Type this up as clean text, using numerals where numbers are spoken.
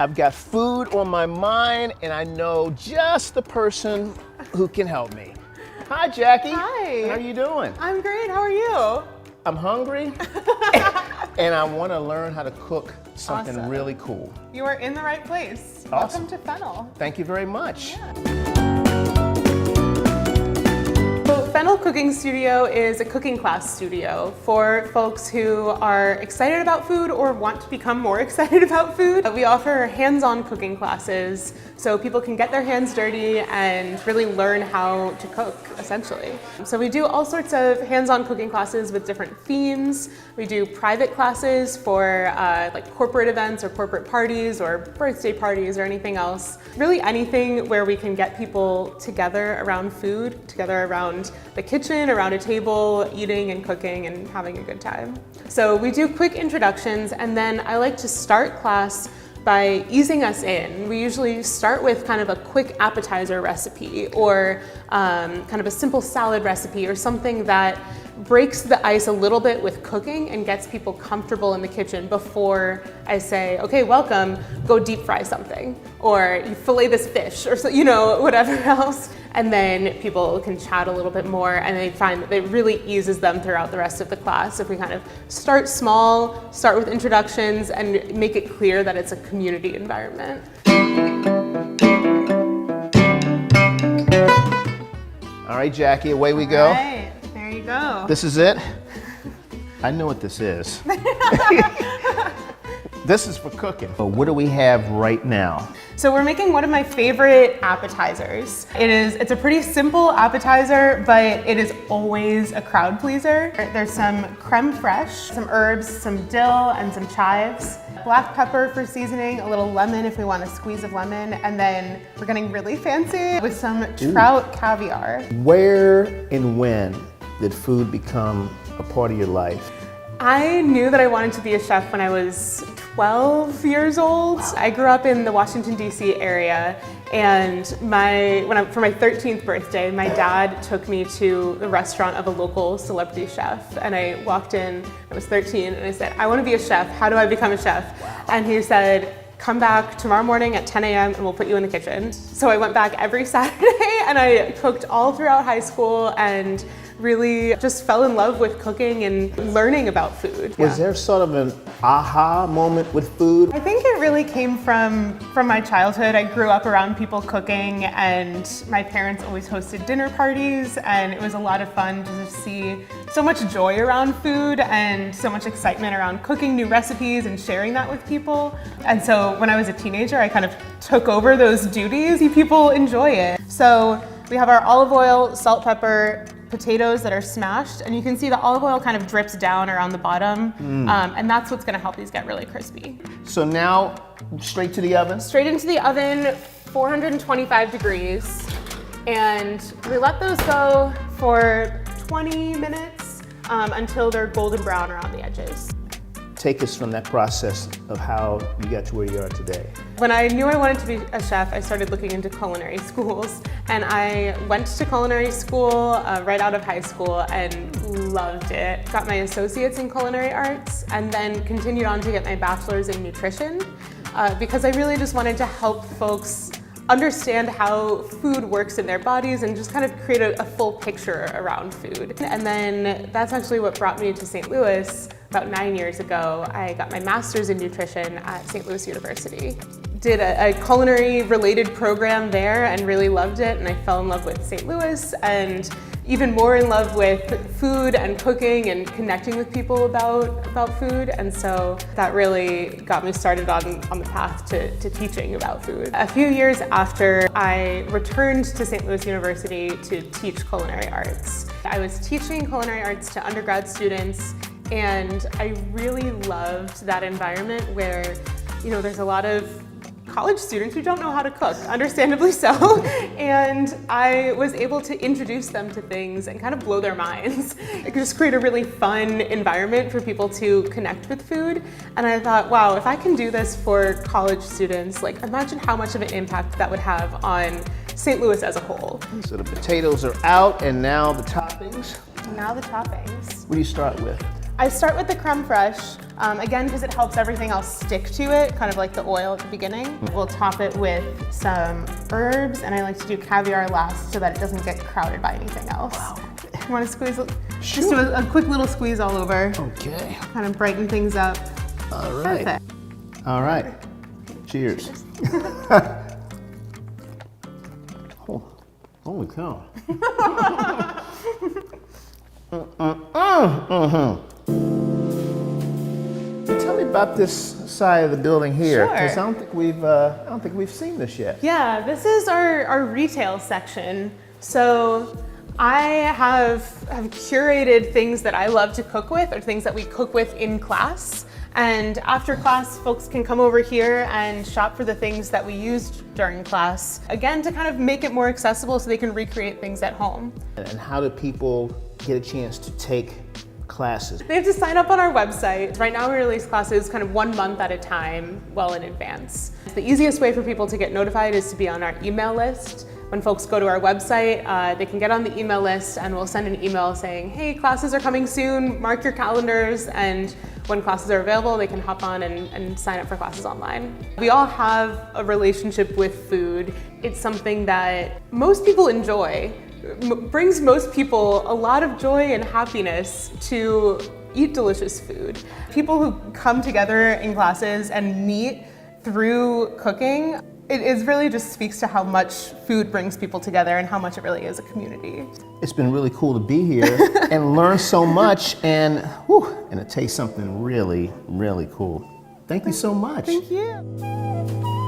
I've got food on my mind and I know just the person who can help me. Hi, Jackie. Hi. How are you doing? I'm great. How are you? I'm hungry and I want to learn how to cook something Awesome. really cool. You are in the right place. Awesome. Welcome to Fennel. Thank you very much. So Fennel Cooking Studio is a cooking class studio for folks who are excited about food or want to become more excited about food. We offer hands-on cooking classes so people can get their hands dirty and really learn how to cook, essentially. So we do all sorts of hands-on cooking classes with different themes. We do private classes for like corporate events or corporate parties or birthday parties or anything else. Really anything where we can get people together around food, together around the kitchen, around a table, eating and cooking and having a good time. So we do quick introductions, and then I like to start class by easing us in. We usually start with kind of a quick appetizer recipe or kind of a simple salad recipe or something that breaks the ice a little bit with cooking and gets people comfortable in the kitchen before I say, okay, welcome, go deep fry something, or you fillet this fish, or so, you know, whatever else. And then people can chat a little bit more, and they find that it really eases them throughout the rest of the class if we kind of start small, start with introductions, and make it clear that it's a community environment. All right, Jackie, away we go. All right, there you go. This is it? I know what this is. This is for cooking. But what do we have right now? So we're making one of my favorite appetizers. It's a pretty simple appetizer, but it is always a crowd pleaser. There's some creme fraiche, some herbs, some dill, and some chives. Black pepper for seasoning, a little lemon if we want a squeeze of lemon, and then we're getting really fancy with some trout caviar. Where and when did food become a part of your life? I knew that I wanted to be a chef when I was 12 years old. I grew up in the Washington, D.C. area, and for my 13th birthday, my dad took me to the restaurant of a local celebrity chef. And I walked in, I was 13, and I said, I want to be a chef. How do I become a chef? And he said, come back tomorrow morning at 10 a.m. and we'll put you in the kitchen. So I went back every Saturday and I cooked all throughout high school and really just fell in love with cooking and learning about food. Was there sort of an aha moment with food? I think it really came from my childhood. I grew up around people cooking, and my parents always hosted dinner parties, and it was a lot of fun to just see so much joy around food and so much excitement around cooking new recipes and sharing that with people. And so when I was a teenager, I kind of took over those duties. People enjoy it. So we have our olive oil, salt, pepper, potatoes that are smashed, and you can see the olive oil kind of drips down around the bottom, and that's what's going to help these get really crispy. So now, straight to the oven? Straight into the oven, 425 degrees, and we let those go for 20 minutes until they're golden brown around the edges. Take us from that process of how you got to where you are today. When I knew I wanted to be a chef, I started looking into culinary schools, and I went to culinary school right out of high school and loved it. Got my associates in culinary arts and then continued on to get my bachelor's in nutrition because I really just wanted to help folks understand how food works in their bodies and just kind of create a full picture around food. And then that's actually what brought me to St. Louis. About 9 years ago, I got my master's in nutrition at St. Louis University. Did a culinary related program there and really loved it, and I fell in love with St. Louis and even more in love with food and cooking and connecting with people about food. And so that really got me started on the path to teaching about food. A few years after I returned to St. Louis University to teach culinary arts, I was teaching culinary arts to undergrad students, and I really loved that environment where, you know, there's a lot of college students who don't know how to cook, understandably so, and I was able to introduce them to things and kind of blow their minds. I could just create a really fun environment for people to connect with food, and I thought, wow, if I can do this for college students, like imagine how much of an impact that would have on St. Louis as a whole. So the potatoes are out, and now the toppings. Now the toppings. What do you start with? I start with the creme fraiche, again, because it helps everything else stick to it, kind of like the oil at the beginning. We'll top it with some herbs, and I like to do caviar last so that it doesn't get crowded by anything else. Wow. You want to squeeze? Sure. Just do a quick little squeeze all over. Okay. Kind of brighten things up. All right. Perfect. All right. Cheers. Oh, holy cow. Tell me about this side of the building here, Sure. because I don't think we've seen this yet. Yeah, this is our retail section. So I have curated things that I love to cook with, or things that we cook with in class. And after class, folks can come over here and shop for the things that we used during class. Again, to kind of make it more accessible so they can recreate things at home. And how do people get a chance to take classes? They have to sign up on our website. Right now we release classes kind of 1 month at a time, well in advance. The easiest way for people to get notified is to be on our email list. When folks go to our website, they can get on the email list and we'll send an email saying, hey, classes are coming soon, mark your calendars, and when classes are available, they can hop on and sign up for classes online. We all have a relationship with food. It's something that most people enjoy. Brings most people a lot of joy and happiness to eat delicious food. People who come together in classes and meet through cooking, it really just speaks to how much food brings people together and how much it really is a community. It's been really cool to be here and learn so much and to taste something really, really cool. Thank you so much. Thank you.